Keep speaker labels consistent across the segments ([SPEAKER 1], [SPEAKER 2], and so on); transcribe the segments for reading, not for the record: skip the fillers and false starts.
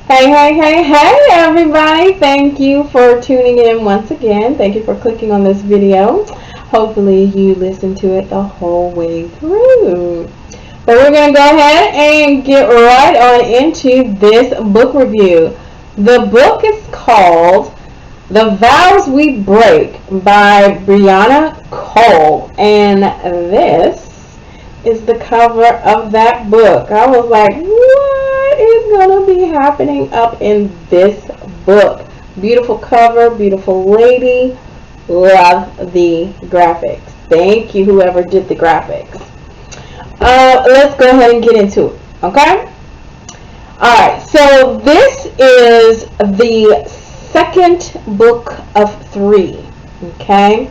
[SPEAKER 1] Hey, everybody. Thank you for tuning in once again. Thank you for clicking on this video. Hopefully you listened to it the whole way through. But we're going to go ahead and get right on into this book review. The book is called The Vows We Break by Briana and this is the cover of that book. I was like, what is going to be happening up in this book? Beautiful cover, beautiful lady. Love the graphics. Thank you, whoever did the graphics. Let's go ahead and get into it, okay? Alright, so this is the second book of 3, okay?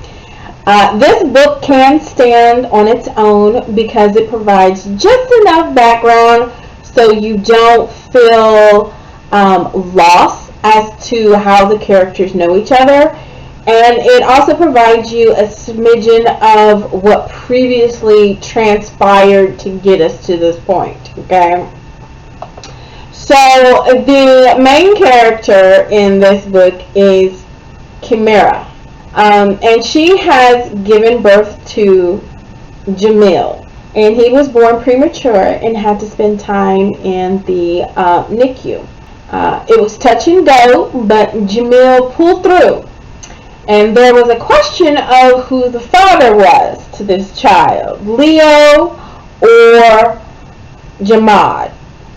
[SPEAKER 1] This book can stand on its own because it provides just enough background so you don't feel lost as to how the characters know each other. And it also provides you a smidgen of what previously transpired to get us to this point, okay? So the main character in this book is Chimera. And she has given birth to Jamil. And he was born premature and had to spend time in the NICU. It was touch and go, but Jamil pulled through. And there was a question of who the father was to this child, Leo or Jamad.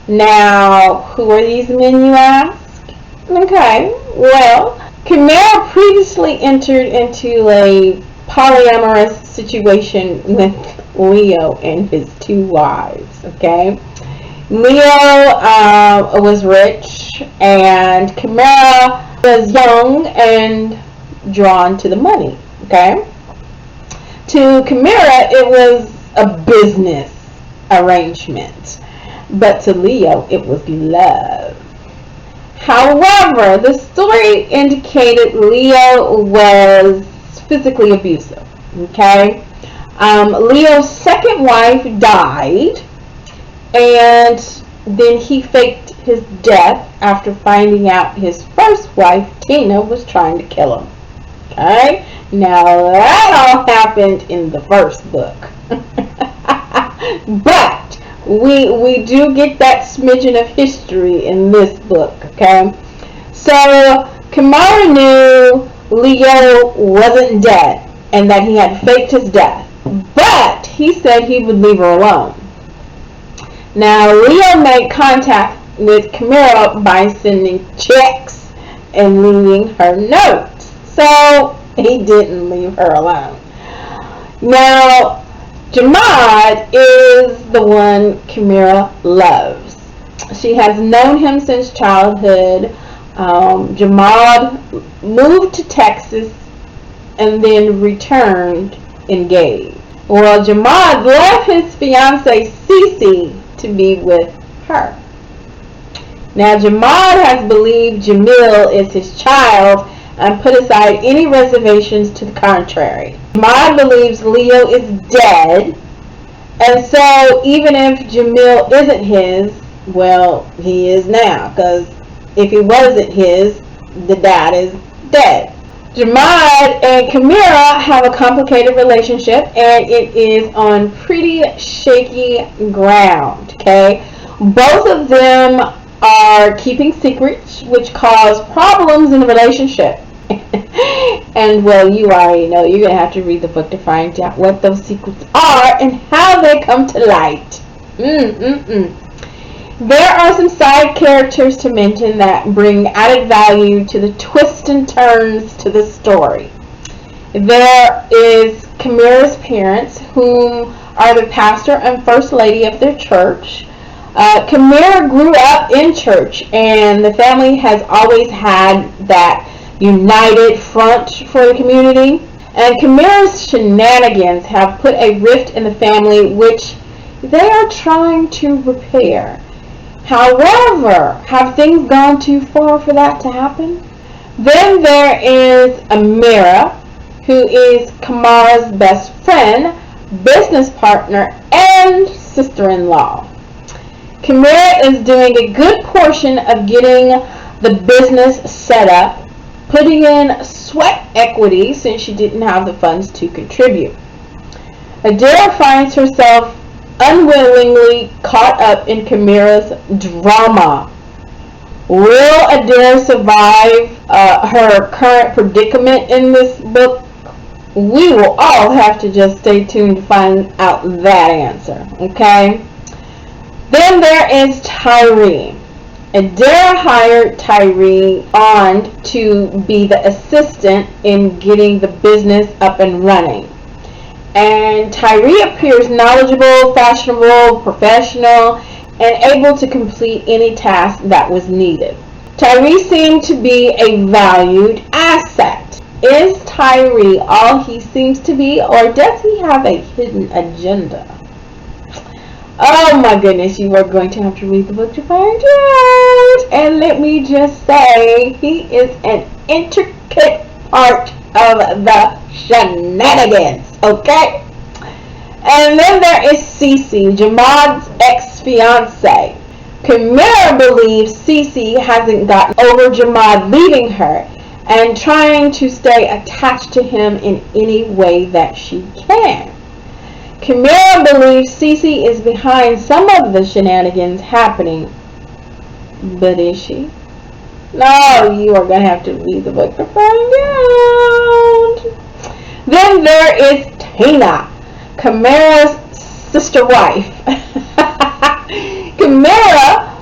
[SPEAKER 1] Now, who are these men, you ask? Okay, well, Chimera previously entered into a polyamorous situation with Leo and his 2 wives, okay? Leo was rich and Chimera was young and drawn to the money, okay? To Chimera, it was a business arrangement, but to Leo, it was love. However, the story indicated Leo was physically abusive, okay? Leo's second wife died, and then he faked his death after finding out his first wife, Tina, was trying to kill him, okay? Now, that all happened in the first book. But we do get that smidgen of history in this book, okay? So, Chimera knew Leo wasn't dead and that he had faked his death, but he said he would leave her alone. Now, Leo made contact with Chimera by sending checks and leaving her notes, so he didn't leave her alone. Now, Jamad is the one Chimera loves. She has known him since childhood. Jamad moved to Texas and then returned engaged. Well, Jamad left his fiancée Cece to be with her. Now, Jamad has believed Jamil is his child and put aside any reservations to the contrary. Jamad believes Leo is dead, and so even if Jamil isn't his, well, he is now, because if he wasn't his, the dad is dead. Jamad and Chimera have a complicated relationship, and it is on pretty shaky ground, okay? Both of them are keeping secrets, which cause problems in the relationship. And well, you already know, you're going to have to read the book to find out what those secrets are and how they come to light. There are some side characters to mention that bring added value to the twists and turns to the story. There is Chimera's parents, whom are the pastor and first lady of their church. Chimera grew up in church, and the family has always had that united front for the community. And Chimera's shenanigans have put a rift in the family, which they are trying to repair. However, have things gone too far for that to happen? Then there is Amira, who is Kamara's best friend, business partner, and sister-in-law. Kimera is doing a good portion of getting the business set up, putting in sweat equity since she didn't have the funds to contribute. Adira finds herself unwillingly caught up in Kimera's drama. Will Adira survive her current predicament in this book? We will all have to just stay tuned to find out that answer, okay? Then there is Tyree. Adira hired Tyree on to be the assistant in getting the business up and running. And Tyree appears knowledgeable, fashionable, professional, and able to complete any task that was needed. Tyree seemed to be a valued asset. Is Tyree all he seems to be, or does he have a hidden agenda? Oh my goodness, you are going to have to read the book to find out. And let me just say, he is an intricate part of the shenanigans, okay? And then there is Cece, Jamad's ex-fiance. Kimera believes Cece hasn't gotten over Jamad leaving her and trying to stay attached to him in any way that she can. Kimera believes Cece is behind some of the shenanigans happening. But is she? No, you are going to have to read the book to find out. Then there is Tina, Kimera's sister wife. Kimera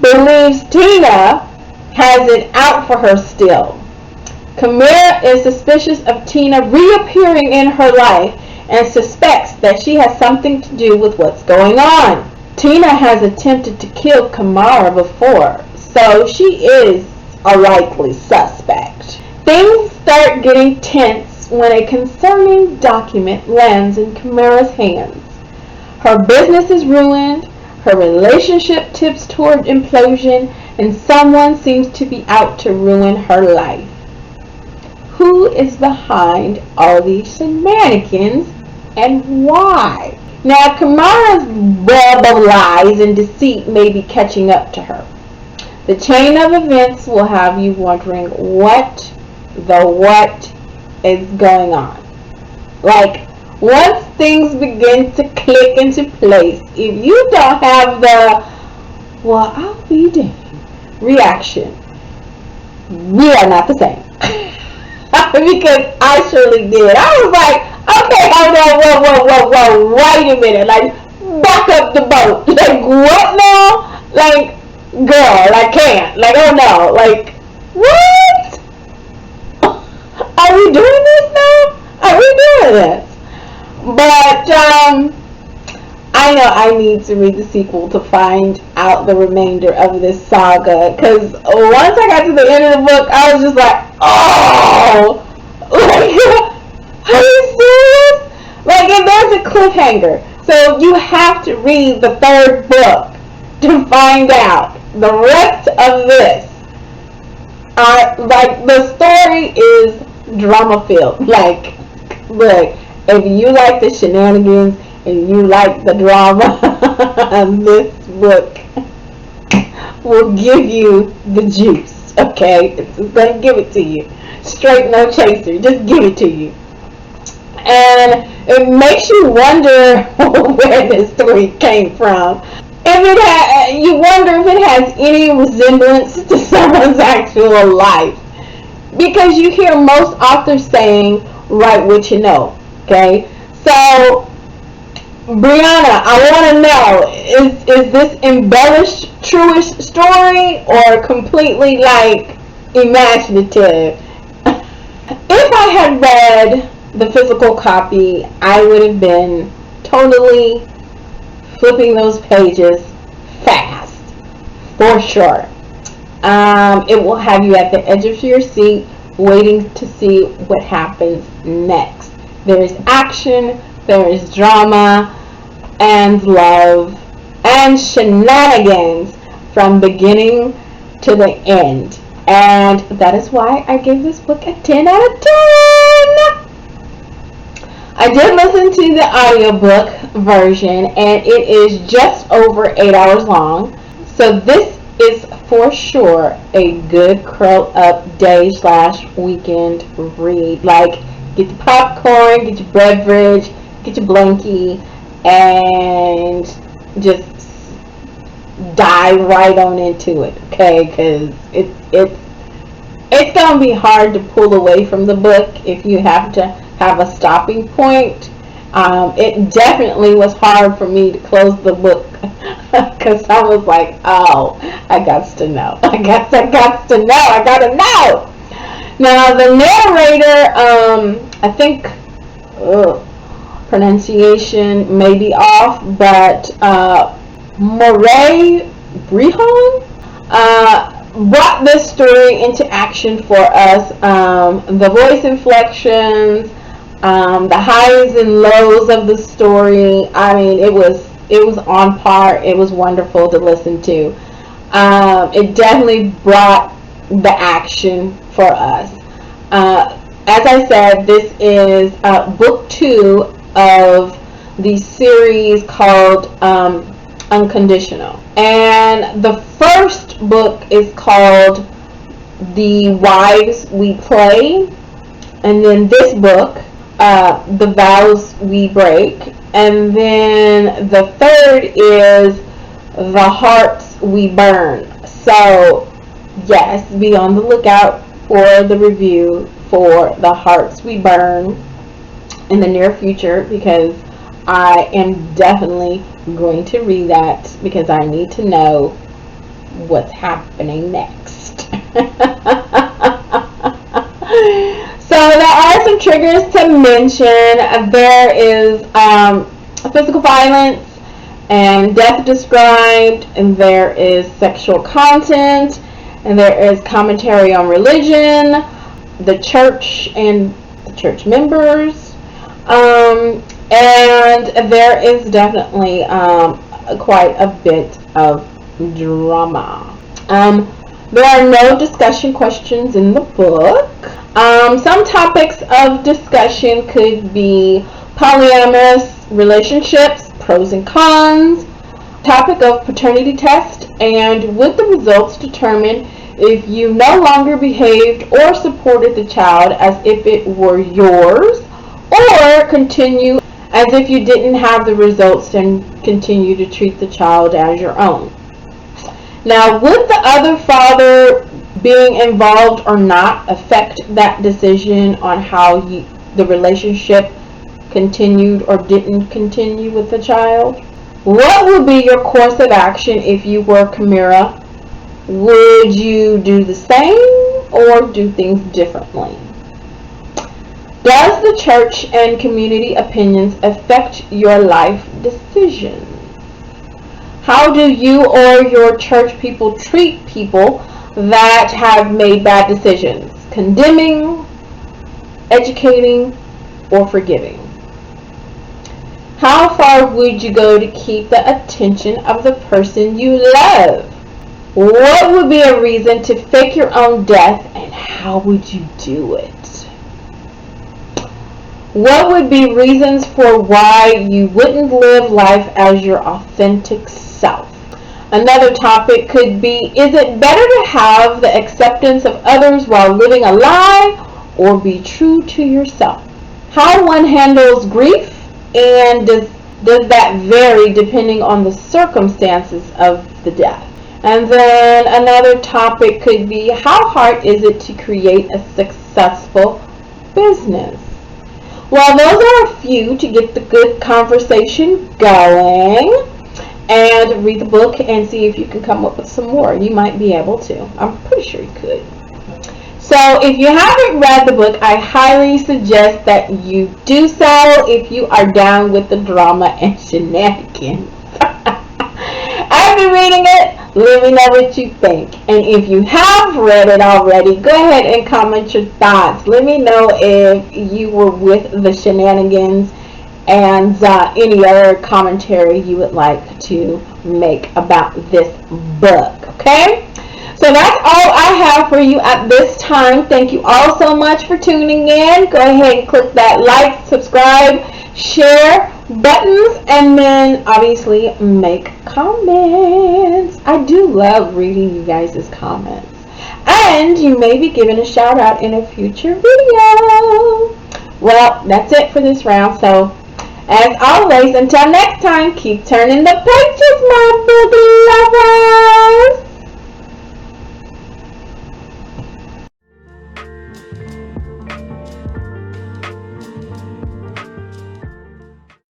[SPEAKER 1] believes Tina has it out for her still. Kimera is suspicious of Tina reappearing in her life and suspects that she has something to do with what's going on. Tina has attempted to kill Kimera before, so she is a likely suspect. Things start getting tense when a concerning document lands in Kimera's hands. Her business is ruined, her relationship tips toward implosion, and someone seems to be out to ruin her life. Who is behind all these shenanigans and why? Now, Kimera's web of lies and deceit may be catching up to her. The chain of events will have you wondering what is going on. Like, once things begin to click into place, if you don't have the, well, I'll be damned reaction, we are not the same. Because I surely did. I was like, okay, hold on, whoa, wait a minute. Like, back up the boat. Like, what now? Like, girl, I can't. Like, oh no. Like, what? Are we doing this now? Are we doing this? But, I know I need to read the sequel to find out the remainder of this saga. Because once I got to the end of the book, I was just like, oh! Like, are you serious? Like, and there's a cliffhanger. So you have to read the third book to find out. The rest of this, like, the story is drama-filled. Like, look, if you like the shenanigans and you like the drama, this book will give you the juice, okay? It's going to give it to you. Straight, no chaser. Just give it to you. And it makes you wonder where this story came from. You wonder if it has any resemblance to someone's actual life. Because you hear most authors saying, write what you know, okay? So, Briana, I want to know, is this embellished, truish story or completely, like, imaginative? If I had read the physical copy, I would have been totally flipping those pages fast, for sure. It will have you at the edge of your seat, waiting to see what happens next. There is action, there is drama, and love, and shenanigans from beginning to the end. And that is why I gave this book a 10 out of 10. I did listen to the audiobook version, and it is just over 8 hours long. So this is for sure a good curl up day / weekend read. Like, get your popcorn, get your beverage, get your blankie, and just dive right on into it, okay? Because it's gonna be hard to pull away from the book if you have to have a stopping point. It definitely was hard for me to close the book because I was like, oh, I got to know. I gotta know. Now the narrator, I think pronunciation may be off, but Moray Brihan brought this story into action for us. The voice inflections, the highs and lows of the story. I mean, it was on par. It was wonderful to listen to. It definitely brought the action for us. As I said, this is book 2 of the series called Unconditional. And the first book is called The Wives We Play. And then this book, The Vows We Break. And then the third is The Hearts We Burn. So, yes, be on the lookout for the review for The Hearts We Burn in the near future, because I am definitely going to read that because I need to know what's happening next. So there are some triggers to mention. There is physical violence and death described, and there is sexual content, and there is commentary on religion, the church and the church members, and there is definitely quite a bit of drama. There are no discussion questions in the book. Some topics of discussion could be polyamorous relationships, pros and cons, topic of paternity test, and would the results determine if you no longer behaved or supported the child as if it were yours, or continue as if you didn't have the results and continue to treat the child as your own. Now, would the other father being involved or not affect that decision on how the relationship continued or didn't continue with the child? What would be your course of action if you were Camilla? Would you do the same or do things differently? Does the church and community opinions affect your life decisions? How do you or your church people treat people that have made bad decisions? Condemning, educating, or forgiving? How far would you go to keep the attention of the person you love? What would be a reason to fake your own death, and how would you do it? What would be reasons for why you wouldn't live life as your authentic self? Another topic could be, is it better to have the acceptance of others while living a lie, or be true to yourself? How one handles grief, and does that vary depending on the circumstances of the death? And then another topic could be, how hard is it to create a successful business? Well, those are a few to get the good conversation going. And read the book and see if you can come up with some more. You might be able to. I'm pretty sure you could. So if you haven't read the book, I highly suggest that you do so if you are down with the drama and shenanigans. After reading it, let me know what you think. And if you have read it already, go ahead and comment your thoughts. Let me know if you were with the shenanigans and any other commentary you would like to make about this book, okay? So that's all I have for you at this time. Thank you all so much for tuning in. Go ahead and click that like, subscribe, share buttons, and then obviously make comments. I do love reading you guys' comments. And you may be given a shout out in a future video. Well, that's it for this round. So, as always, until next time, keep turning the pages, my book lovers.